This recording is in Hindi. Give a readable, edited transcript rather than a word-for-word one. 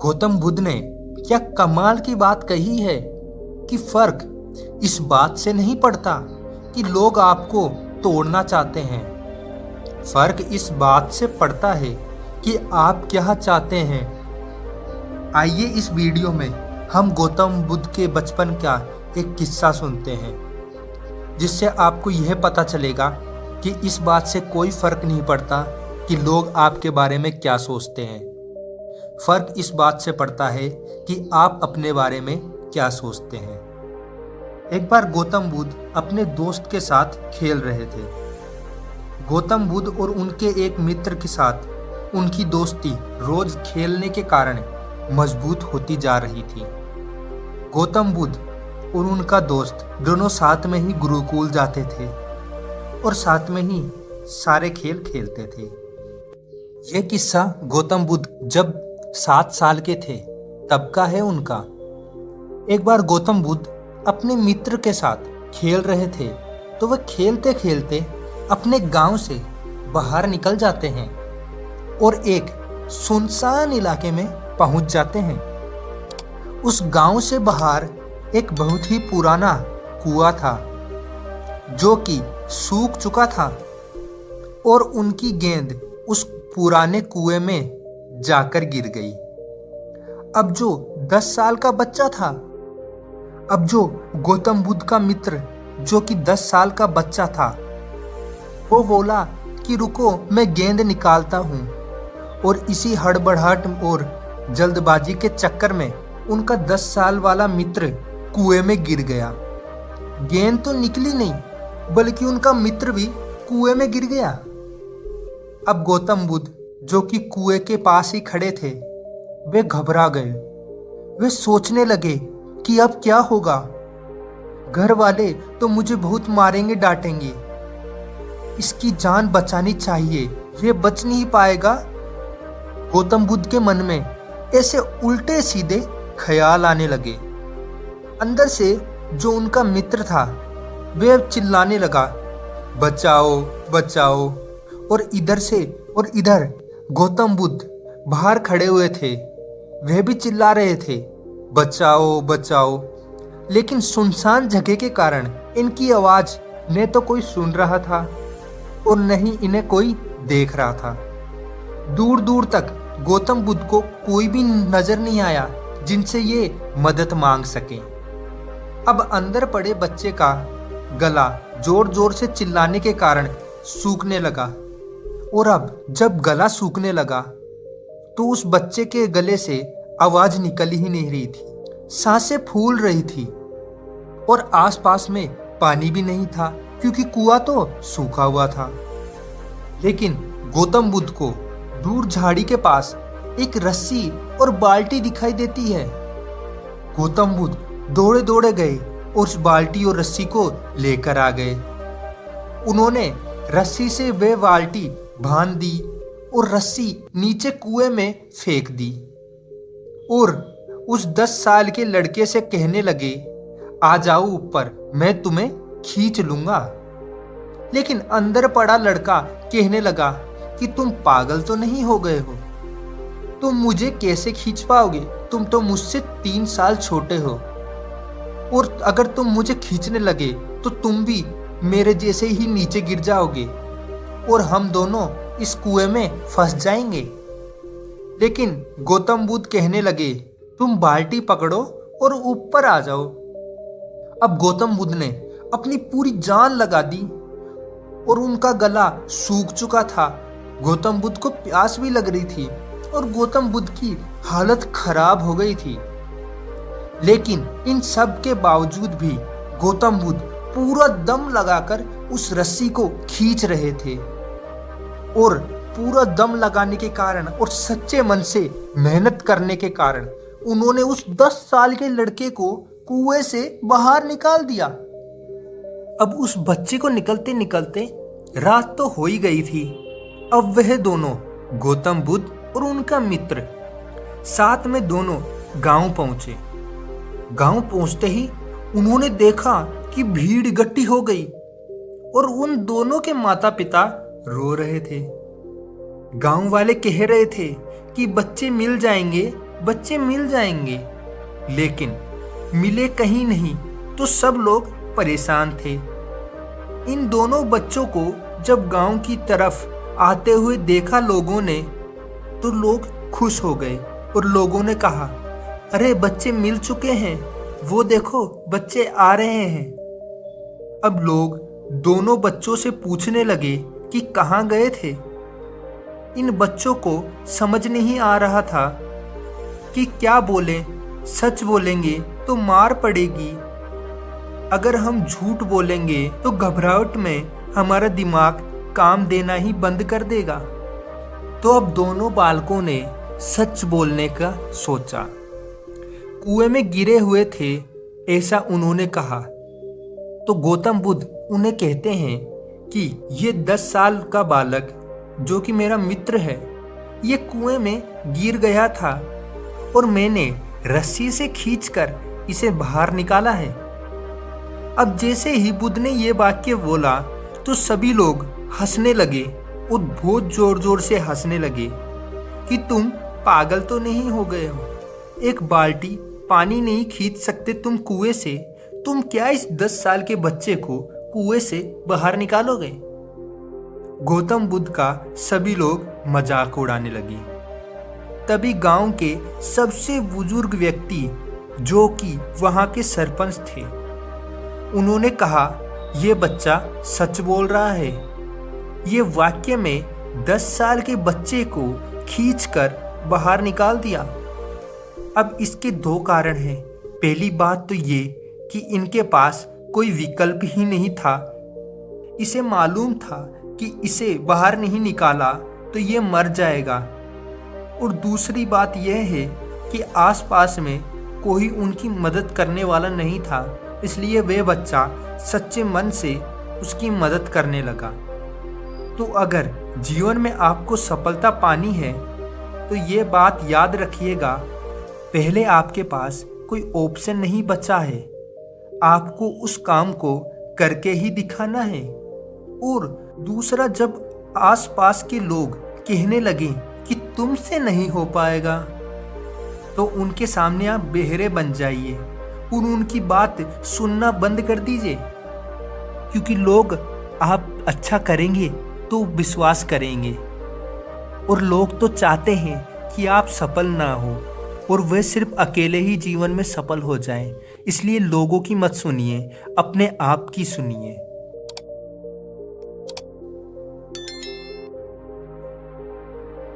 गौतम बुद्ध ने क्या कमाल की बात कही है कि फर्क इस बात से नहीं पड़ता कि लोग आपको तोड़ना चाहते हैं। फर्क इस बात से पड़ता है कि आप क्या चाहते हैं। आइए इस वीडियो में हम गौतम बुद्ध के बचपन का एक किस्सा सुनते हैं, जिससे आपको यह पता चलेगा कि इस बात से कोई फर्क नहीं पड़ता कि लोग आपके बारे में क्या सोचते हैं। फर्क इस बात से पड़ता है कि आप अपने बारे में क्या सोचते हैं। एक बार गौतम बुद्ध अपने दोस्त के साथ खेल रहे थे। गौतम बुद्ध और उनके एक मित्र के साथ उनकी दोस्ती रोज खेलने के कारण मजबूत होती जा रही थी। गौतम बुद्ध और उनका दोस्त दोनों साथ में ही गुरुकुल जाते थे और साथ में ही सारे खेल खेलते थे। यह किस्सा गौतम बुद्ध जब 7 साल के थे तब का है उनका। एक बार गौतम बुद्ध अपने मित्र के साथ खेल रहे थे तो वह खेलते खेलते अपने गांव से बाहर निकल जाते हैं और एक सुनसान इलाके में पहुंच जाते हैं। उस गांव से बाहर एक बहुत ही पुराना कुआं था जो कि सूख चुका था और उनकी गेंद उस पुराने कुएं में जाकर गिर गई। अब जो 10 साल का बच्चा था, अब जो गौतम बुद्ध का मित्र जो कि 10 साल का बच्चा था, वो बोला कि रुको मैं गेंद निकालता हूँ। और इसी हड़बड़ाहट और जल्दबाजी के चक्कर में उनका 10 साल वाला मित्र कुएं में गिर गया। गेंद तो निकली नहीं बल्कि उनका मित्र भी कुएं में गिर गया। अब गौतम बुद्ध जो कि कुएं के पास ही खड़े थे, वे घबरा गए। वे सोचने लगे कि अब क्या होगा। घर वाले तो मुझे बहुत मारेंगे डांटेंगे। इसकी जान बचानी चाहिए, ये बच नहीं पाएगा। गौतम बुद्ध के मन में ऐसे उल्टे सीधे ख्याल आने लगे। अंदर से जो उनका मित्र था वे चिल्लाने लगा, बचाओ बचाओ। और इधर से और इधर गौतम बुद्ध बाहर खड़े हुए थे, वे भी चिल्ला रहे थे, बचाओ बचाओ। लेकिन सुनसान जगह के कारण इनकी आवाज न तो कोई सुन रहा था और न ही इन्हें कोई देख रहा था। दूर दूर तक गौतम बुद्ध को कोई भी नजर नहीं आया जिनसे ये मदद मांग सके। अब अंदर पड़े बच्चे का गला जोर जोर से चिल्लाने के कारण सूखने लगा। और अब जब गला सूखने लगा तो उस बच्चे के गले से आवाज निकल ही नहीं रही थी, सांसें फूल रही थी और आसपास में पानी भी नहीं था क्योंकि कुआं तो सूखा हुआ था। लेकिन गौतम बुद्ध को दूर झाड़ी के पास एक रस्सी और बाल्टी दिखाई देती है। गौतम बुद्ध दौड़े दौड़े गए और उस बाल्टी और रस्सी को लेकर आ गए। उन्होंने रस्सी से वे बाल्टी बांध दी और रस्सी नीचे कुएं में फेंक दी और उस 10 साल के लड़के से कहने लगे, आ जाओ ऊपर, मैं तुम्हें खींच लूंगा। लेकिन अंदर पड़ा लड़का कहने लगा कि तुम पागल तो नहीं हो गए हो, तुम मुझे कैसे खींच पाओगे, तुम तो मुझसे 3 साल छोटे हो और अगर तुम मुझे खींचने लगे तो तुम भी मेरे जैसे ही नीचे गिर जाओगे और हम दोनों इस कुएं में फंस जाएंगे। लेकिन गौतम बुद्ध कहने लगे, तुम बाल्टी पकड़ो और ऊपर आ जाओ। अब गौतम बुद्ध ने अपनी पूरी जान लगा दी और उनका गला सूख चुका था। गौतम बुद्ध को प्यास भी लग रही थी और गौतम बुद्ध की हालत खराब हो गई थी। लेकिन इन सब के बावजूद भी गौतम बुद्ध पूरा दम लगाकर उस रस्सी को खींच रहे थे और पूरा दम लगाने के कारण और सच्चे मन से मेहनत करने के कारण उन्होंने उस 10 साल के लड़के को कुएं से बाहर निकाल दिया। अब उस बच्चे को निकलते निकलते रात तो हो ही गई थी। अब वह दोनों गौतम बुद्ध और उनका मित्र साथ में दोनों गांव पहुंचे। गांव पहुंचते ही उन्होंने देखा कि भीड़ इकट्ठी हो गई और उन दोनों के माता पिता रो रहे थे। गांव वाले कह रहे थे कि बच्चे मिल जाएंगे बच्चे मिल जाएंगे, लेकिन मिले कहीं नहीं तो सब लोग परेशान थे। इन दोनों बच्चों को जब गांव की तरफ आते हुए देखा लोगों ने, तो लोग खुश हो गए और लोगों ने कहा, अरे बच्चे मिल चुके हैं, वो देखो बच्चे आ रहे हैं। अब लोग दोनों बच्चों से पूछने लगे कि कहाँ गए थे। इन बच्चों को समझ नहीं आ रहा था कि क्या बोलें। सच बोलेंगे तो मार पड़ेगी, अगर हम झूठ बोलेंगे तो घबराहट में हमारा दिमाग काम देना ही बंद कर देगा। तो अब दोनों बालकों ने सच बोलने का सोचा। कुएं में गिरे हुए थे, ऐसा उन्होंने कहा। तो गौतम बुद्ध उन्हें कहते हैं कि ये 10 साल का बालक जो कि मेरा मित्र है, ये कुएं में गिर गया था और मैंने रस्सी से खींचकर इसे बाहर निकाला है। अब जैसे ही बुद्ध ने ये वाक्य बोला तो सभी लोग हंसने लगे और बहुत जोर जोर से हंसने लगे कि तुम पागल तो नहीं हो गए हो, एक बाल्टी पानी नहीं खींच सकते तुम कुएं से, तुम क्या इस 10 साल के बच्चे को कुएं से बाहर निकालोगे। गौतम बुद्ध का सभी लोग मजाक उड़ाने लगे। तभी गांव के सबसे बुजुर्ग व्यक्ति जो कि वहां के सरपंच थे, उन्होंने कहा, यह बच्चा सच बोल रहा है। ये वाक्य में 10 साल के बच्चे को खींचकर बाहर निकाल दिया। अब इसके 2 कारण हैं। पहली बात तो ये कि इनके पास कोई विकल्प ही नहीं था। इसे मालूम था कि इसे बाहर नहीं निकाला तो ये मर जाएगा। और दूसरी बात यह है कि आसपास में कोई उनकी मदद करने वाला नहीं था, इसलिए वह बच्चा सच्चे मन से उसकी मदद करने लगा। तो अगर जीवन में आपको सफलता पानी है तो ये बात याद रखिएगा, पहले आपके पास कोई ऑप्शन नहीं बचा है, आपको उस काम को करके ही दिखाना है। और दूसरा, जब आसपास के लोग कहने लगे कि तुमसे नहीं हो पाएगा, तो उनके सामने आप बहरे बन जाइए और उनकी बात सुनना बंद कर दीजिए, क्योंकि लोग आप अच्छा करेंगे तो विश्वास करेंगे और लोग तो चाहते हैं कि आप सफल ना हो और वे सिर्फ अकेले ही जीवन में सफल हो जाएं। इसलिए लोगों की मत सुनिए, अपने आप की सुनिए।